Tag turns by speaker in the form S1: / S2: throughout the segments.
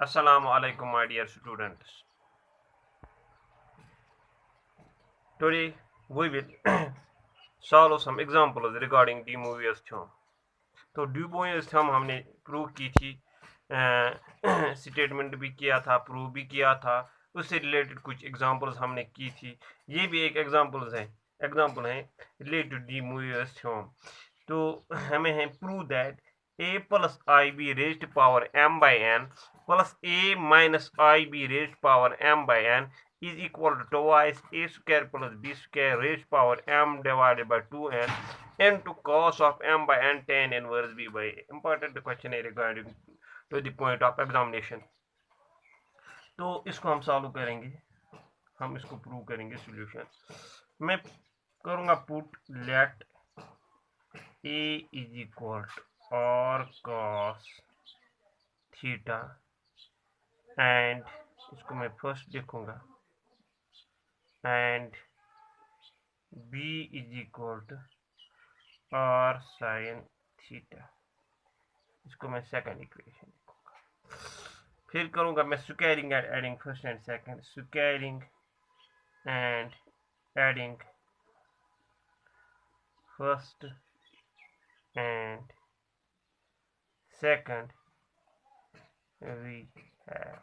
S1: Assalamu alaikum, my dear students. Today we will solve some examples regarding De Moivre's theorem. तो De Moivre's theorem हमने prove की थी, statement भी किया था, प्रूव भी किया था, उससे रिलेटेड कुछ एग्जांपल्स हमने की थी। ये भी एक एग्जांपल है रिलेटेड De Moivre's theorem। तो हमें है prove that a plus ib raised to power m by n plus a minus ib raised to power m by n is equal to twice a square plus b square raised to power m divided by 2n into cos of m by n tan inverse b by a. Important question है regarding to the point of examination। तो इसको हम solve करेंगे, हम इसको prove करेंगे solution. मैं करूँगा put let a is equal to और cos थीटा एंड इसको मैं फर्स्ट लिखूंगा and b is equal to r sine theta, इसको मैं सेकंड इक्वेशन लिखूंगा। फिर करूंगा मैं squaring and adding first and second, squaring and adding first and second we have.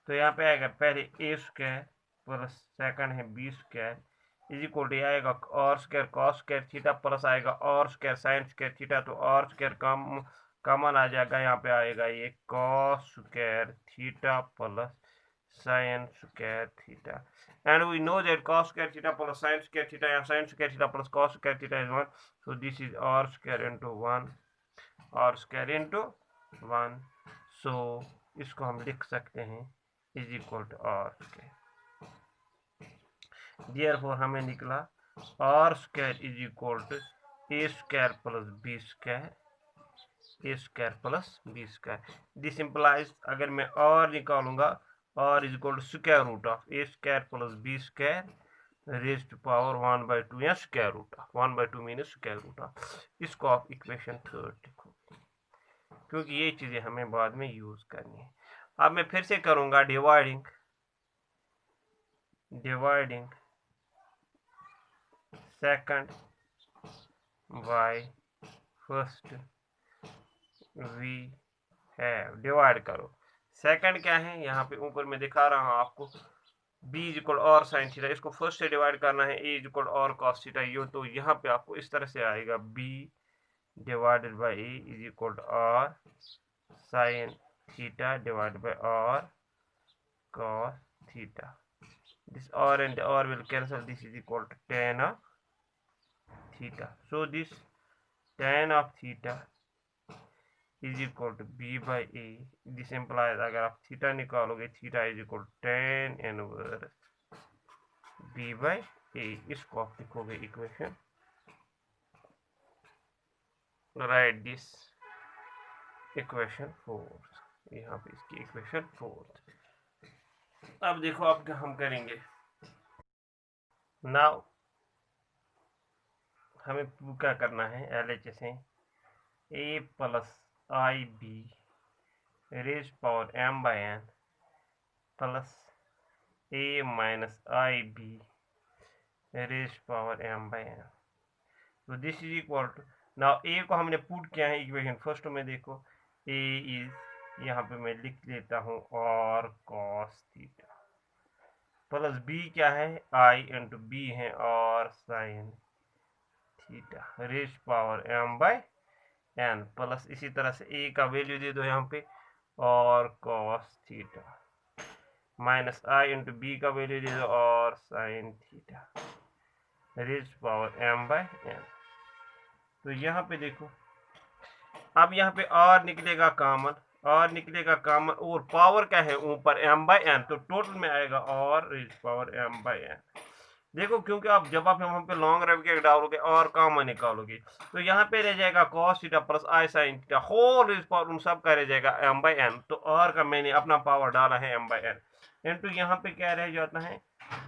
S1: तो यहाँ पे आएगा पहले ए स्क्वायर प्लस सेकंड है b square is equal to आएगा r square cos square theta plus आएगा r square sine square theta. तो और स्क्वायर कॉमन आ जाएगा, यहाँ पे आएगा ये cos square theta plus sine square theta and we know that cos square theta plus sin square theta या sin square theta plus cos square theta is 1, so this is r square into 1 r square into 1। so इसको हम लिख सकते हैं is equal to r square. Therefore हमें निकला r square is equal to a square plus B square, A square plus B square. This implies अगर मैं r निकालूंगा r is equal to square root of a square plus B square raise to power 1/2 या square root of 1/2 mean square root of. इसको आप equation third लिखो क्योंकि ये चीजें हमें बाद में यूज करनी है। अब मैं फिर से करूंगा dividing second by first we have. Divide करो, सेकंड क्या है यहाँ पे ऊपर में दिखा रहा हूँ आपको, b is equal r sine theta, इसको फर्स्ट से डिवाइड करना है a is equal r cos theta. यो तो यहाँ पे आपको इस तरह से आएगा b divided by a is equal to r sine theta divided by r cos theta। this r and r will cancel, this is equal to tan of theta, so this tan of theta is equal to b by a। this implies अगर आप theta निकालोगे theta is equal to tan inverse b by a। इसको आप लिखोगे equation, write this equation fourth, यहाँ पे इसकी equation fourth. अब देखो अब क्या हम करेंगे। नाउ हमें क्या करना है, LHS है a plus i b raise power m by n plus a minus i b raise power m by n। तो this is equal to, now a को हमने पुट किया है इक्वेशन फर्स्ट में, देखो a इज यहाँ पे मैं लिख लेता हूँ और कॉस थीटा प्लस b क्या है i इंटू b है और sine theta raise power m by n plus इसी तरह से a का वैल्यू दे दो यहाँ पे r cos theta minus i into b का वैल्यू दे दो r sine theta raise power m by n। तो यहाँ पे देखो अब यहाँ पे r निकलेगा कॉमन, r निकलेगा कॉमन और पावर क्या है ऊपर m बाय n, तो टोटल में आएगा r raise power m by n। देखो क्योंकि आप जब आप यहाँ पे लॉन्ग ब्रैकेट डालोगे और कॉमन निकालोगे तो यहाँ पे रह जाएगा cos theta plus i sin theta whole raise power, उन सब का रह जाएगा m बाय n। तो r का मैंने अपना पावर डाला है m बाय n इंटू यहाँ पे क्या रह जाता है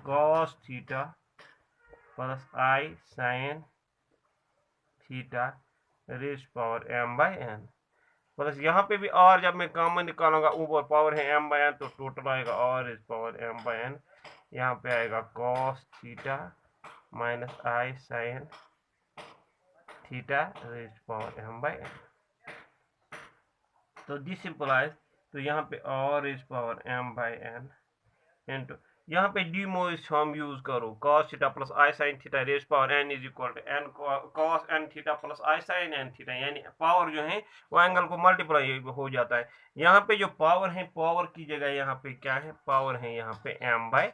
S1: cos theta plus i sin theta raise power m by n plus यहाँ पे भी आर जब मैं कॉमन निकालूंगा, ऊपर पावर है m बाय n, तो टोटल आएगा r is power m by n। यहाँ पे आएगा cos theta minus i sine theta is power m by n। तो दिस सिंपलाइज, तो यहाँ पे r is power m by n into यहाँ पे डी मोइस हम यूज करो, cos theta plus i sine theta raise power n is equal to n cos n theta plus i sine n theta, यानी power जो है वो angle को multiply हो जाता है। यहाँ पे जो पावर है, पावर की जगह यहाँ पे क्या है, पावर है यहाँ पे m by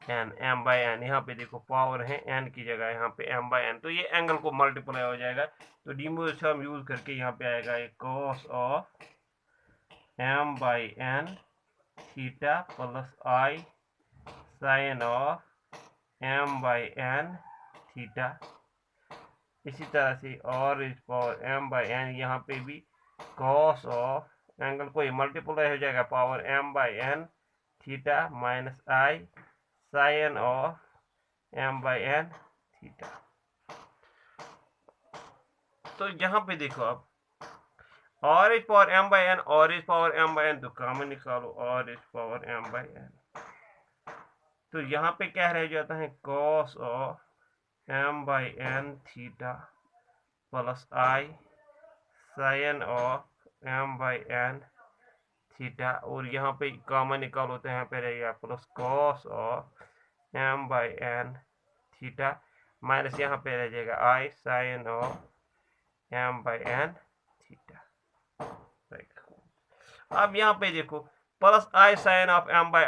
S1: n, m by n। यहाँ पे देखो पावर है n की जगह यहाँ पे m बाय n, तो ये एंगल को मल्टीप्लाई हो जाएगा। तो डी मोइस हम यूज करके यहाँ पे आएगा एक cos of m by n theta plus i sine of m by n theta. इसी तरह से और इस पावर m बाई n, यहाँ पे भी cos ऑफ एंगल को ही मल्टीप्लाई हो जाएगा power m by n theta minus i sine of m by n theta. तो यहाँ पे देखो अब और इस पावर m बाई n और इस पावर m बाई n, तो कॉमन निकालो और इस पावर m बाई n। तो यहाँ पे क्या रह जाता है, cos of m by n theta plus i sine of m by n theta, और यहाँ पे कॉमन निकालो तो यहाँ पे रहेगा plus cos of m by n theta minus यहाँ पे रह जाएगा i sine of m by n theta. अब यहाँ पे देखो plus i sine of m by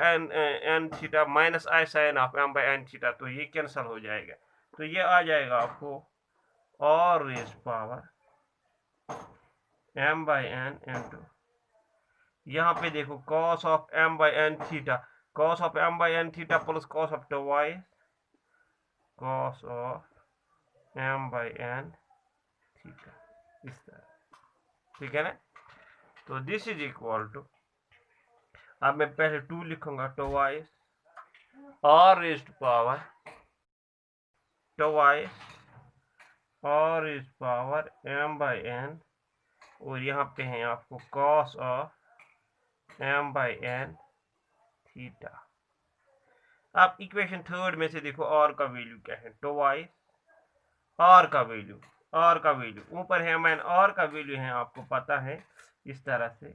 S1: n theta minus i sine of m by n theta, तो ये कैंसिल हो जाएगा। तो ये आ जाएगा आपको r raise power m by n into यहाँ पे देखो cos of m by n theta, cos of m by n theta plus cos of y, cos of m by n theta, इस तरह, ठीक है ना। तो दिस इज इक्वल टू, अब मैं पहले 2 लिखूंगा, टोवाइस और रेज्ड पावर टोवाइस और is power m by n, और यहाँ पे है आपको cos of m by n theta. अब इक्वेशन थर्ड में से देखो और का वैल्यू क्या है, टोवाइस और का वैल्यू, और का वैल्यू ऊपर है मैन, और का वैल्यू है आपको पता है इस तरह से,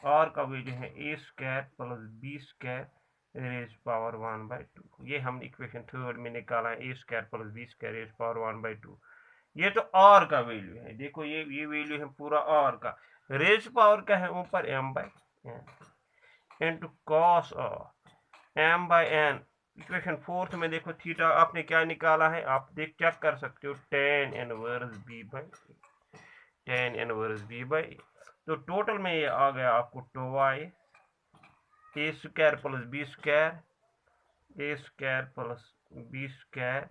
S1: और का वैल्यू है A square plus B square raise power 1/2। ये हम इक्वेशन थर्ड में निकाला है, A square plus B square raise power 1/2। ये तो और का वैल्यू है, देखो ये वैल्यू है पूरा और का। रेज पावर का है ऊपर m by n into cos of m by n। Equation fourth में देखो थीटा आपने क्या निकाला है, आप चेक कर सकते हो, tan inverse b by, tan inverse b by. तो टोटल में ये आ गया आपको twice A square plus B square, A square plus B square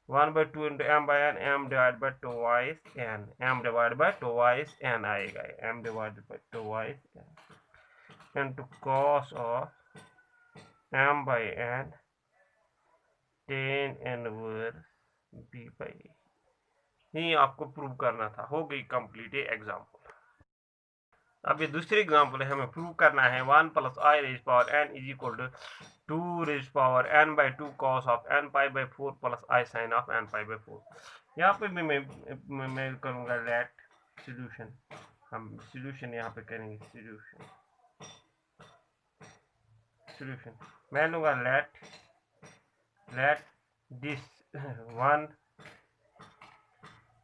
S1: 1/2 into m by n, m divide by twice n, m divide by twice n आएगा, m divide by twice n into cos of m by n tan inverse b by. ये आपको prove करना था, हो गई complete ये example. अब ये दूसरी एग्जाम्पल है, हमें प्रूव करना है 1 plus i raise power n is equal to 2 raise power n by 2 cos of n pi by 4 plus i sine of n pi by 4। यहाँ पे भी मैं करूँगा लेट सोल्यूशन, हम सोल्यूशन यहाँ पे करेंगे, सोल्यूशन मैं लूँगा let this 1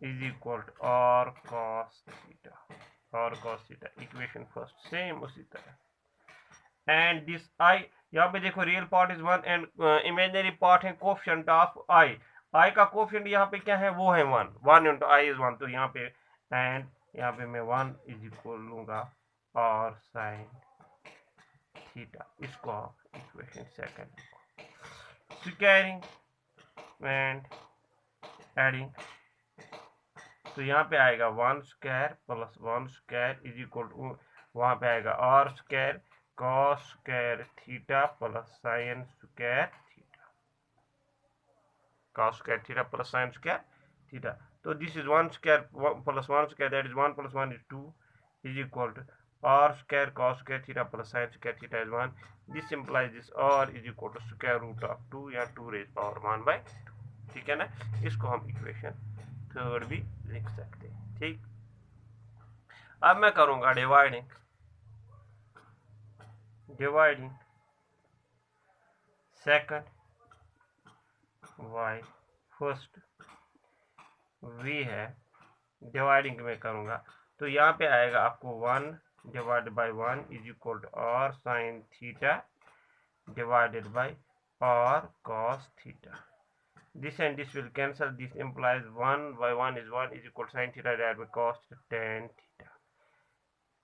S1: is equal to r cos theta, और cos थीटा, इक्वेशन फर्स्ट सेम उसी तरह। एंड दिस i, यहाँ पे देखो real part is 1 and imaginary part है कोफिशिएंट ऑफ i का कोफिशिएंट यहाँ पे क्या है, वो है 1 इंटू i इज 1। तो यहाँ पे एंड यहाँ पे मैं 1 इज इक्वल लूँगा और साइन थीटा, इसको आप equation second squaring and adding. तो यहाँ पे आएगा 1 square plus 1 square is equal to, वहाँ पे आएगा r square cos square theta plus sine square theta, cos square theta plus sine square theta. तो this is 1 square plus 1 square, that is 1 plus 1 is 2 is equal to r square cos square theta plus sin square theta is 1. This implies this r is equal to square root of 2 या 2 raised power 1/2. ठीक है ना, इसको हम equation third भी लिख सकते हैं। ठीक, अब मैं करूंगा dividing second y first v है, डिवाइडिंग में करूंगा तो यहाँ पे आएगा आपको 1 divided by 1 is equal to r sine theta divided by r cos थीटा. This and this will cancel. This implies 1 by 1 is equal to sin theta divided by cos tan theta.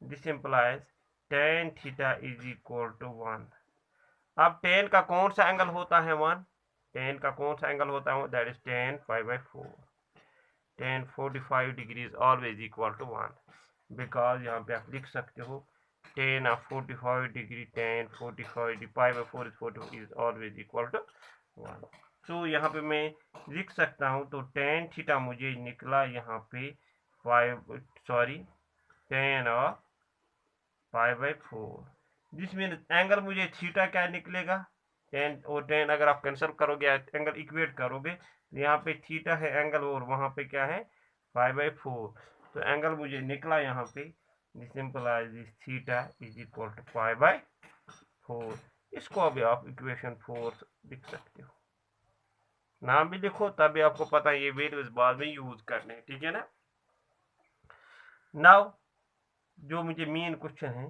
S1: This implies tan theta is equal to 1. अब tan का कौन सा angle होता है 1? tan का कौन सा एंगल होता है? That is tan pi by 4. tan 45 degree is always equal to 1 because यहाँ पे आप लिख सकते हो tan of 45 degree tan 45 pi by 4 is 45 is always equal to 1. तो यहाँ पे मैं लिख सकता हूँ तो tan थीटा मुझे निकला यहाँ पे tan of pi by 4. जिस मीन एंगल मुझे थीटा क्या निकलेगा, tan और tan अगर आप कैंसिल करोगे एंगल इक्वेट करोगे तो यहाँ पे थीटा है एंगल और वहाँ पे क्या है pi by 4. तो एंगल मुझे निकला यहाँ पे simplify theta is equal to pi by 4. इसको अभी आप इक्वेशन 4 लिख सकते हो, नाम भी लिखो तभी आपको पता है ये वैल्यूज बाद में यूज करने, ठीक है ना। नाउ जो मुझे मेन क्वेश्चन है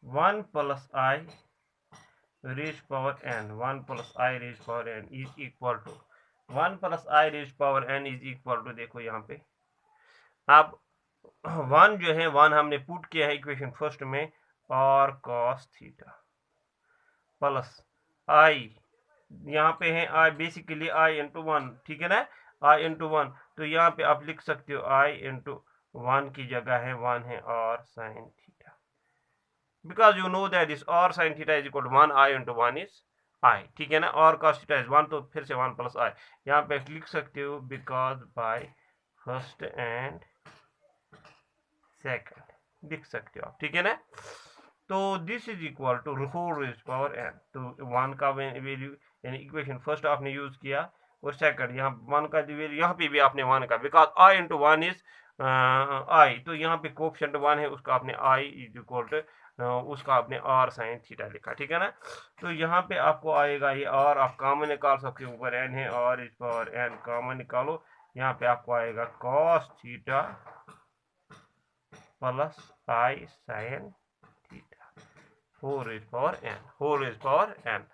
S1: 1 plus i raise power n 1 plus i raise power n is equal to 1 plus i raise power n is equal to, देखो यहाँ पे अब 1 जो है 1 हमने पुट किया है इक्वेशन फर्स्ट में और cos थीटा प्लस आई यहाँ पे है आई बेसिकली आई इंटू 1, ठीक है ना, आई इंटू 1. तो यहाँ पे आप लिख सकते हो आई इंटू 1 की जगह है 1 है और sine theta because you know that is और sine theta is equal to 1 i into 1 is i, ठीक है ना, और cos थीटा इज 1 तो फिर से 1 प्लस आई यहाँ पे लिख सकते हो because by first and second लिख सकते हो आप, ठीक है ना। तो this is equal to whole raise power n, तो 1 का वैल्यू यानी इक्वेशन फर्स्ट आपने यूज किया और सेकंड यहाँ 1 का वैल्यू यहाँ पे भी आपने 1 का बिकॉज आई इंटू 1 इज आई, तो यहाँ पे कोएफिशिएंट 1 है उसका आपने आई इज इक्वल टू उसका आपने आर साइन थीटा लिखा, ठीक है ना। तो यहाँ पे आपको आएगा ये आर आप कॉमन निकाल सकते हो, ऊपर एन है और इस पावर एन कॉमन निकालो, यहाँ पे आपको आएगा cos theta plus i sine theta whole raise power n.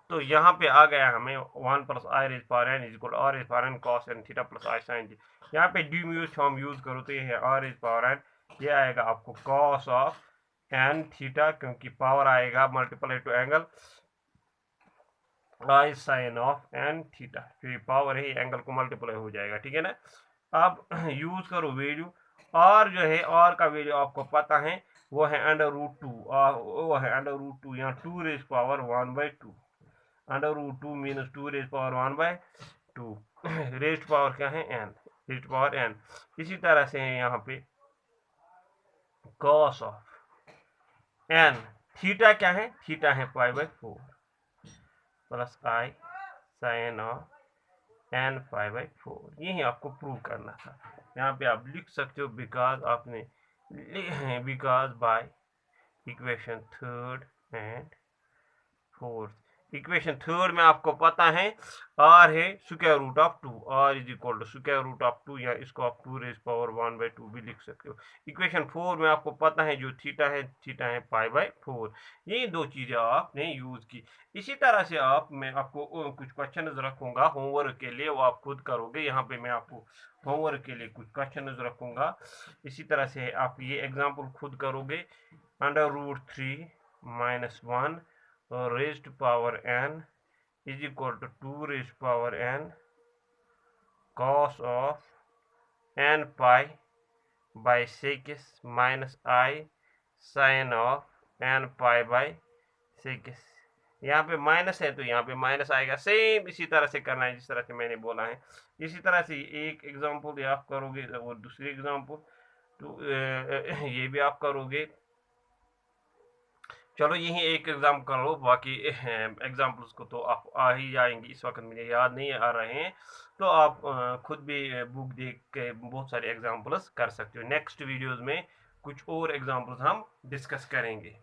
S1: तो यहाँ पे आ गया हमें 1 plus i raise power n is equal r raise power n cos n theta plus i sine theta. यहाँ पे डी म्यूज हम यूज करो तो ये है आर रेज पावर एन, ये आएगा आपको cos ऑफ एन थीटा क्योंकि पावर आएगा multiply to angle i sine of n theta, फिर पावर है एंगल को मल्टीप्लाई हो जाएगा, ठीक है ना। अब यूज करो वैल्यू और जो है और का वैल्यू आपको पता है वो है √2, वो है √2 यहाँ 2 raise power 1/2, √2 minus 2 raise power 1/2, raise power क्या है एन, रेज पावर एन. इसी तरह से है यहाँ पे cos ऑफ एन थीटा क्या है, थीटा है pi/4 plus i sine of n pi/4. यही आपको प्रूव करना था. यहाँ पे आप लिख सकते हो बिकॉज आपने because by equation third and fourth. Equation third में आपको पता है आर है square root of 2, r is equal to square root of 2 या इसको आप 2 रेज पावर 1/2 भी लिख सकते हो. इक्वेशन 4 में आपको पता है जो थीटा है pi/4. यही दो चीजें आपने यूज की. इसी तरह से मैं आपको कुछ क्वेश्चन रखूंगा होमवर्क के लिए, वो आप खुद करोगे. यहाँ पे मैं आपको होमवर्क के लिए कुछ क्वेश्चन रखूंगा. इसी तरह से आप ये एग्जाम्पल खुद करोगे. √3 - 1 raised power n is equal to 2 raised power n cos of n pi/6 minus I sin of n pi/6. यहाँ पे माइनस है तो यहाँ पे माइनस आएगा. सेम इसी तरह से करना है जिस तरह से मैंने बोला है. इसी तरह से एक एग्जांपल आप करोगे और दूसरी एग्जांपल. तो ये भी आप करोगे। चलो यही एक एग्जाम कर लो, बाकी एग्जाम्पल्स को तो आप आ ही जाएंगे, इस वक्त मुझे याद नहीं आ रहे हैं। तो आप खुद भी बुक देख के बहुत सारे एग्जाम्पल्स कर सकते हो। नेक्स्ट वीडियोस में कुछ और एग्जाम्पल्स हम डिस्कस करेंगे।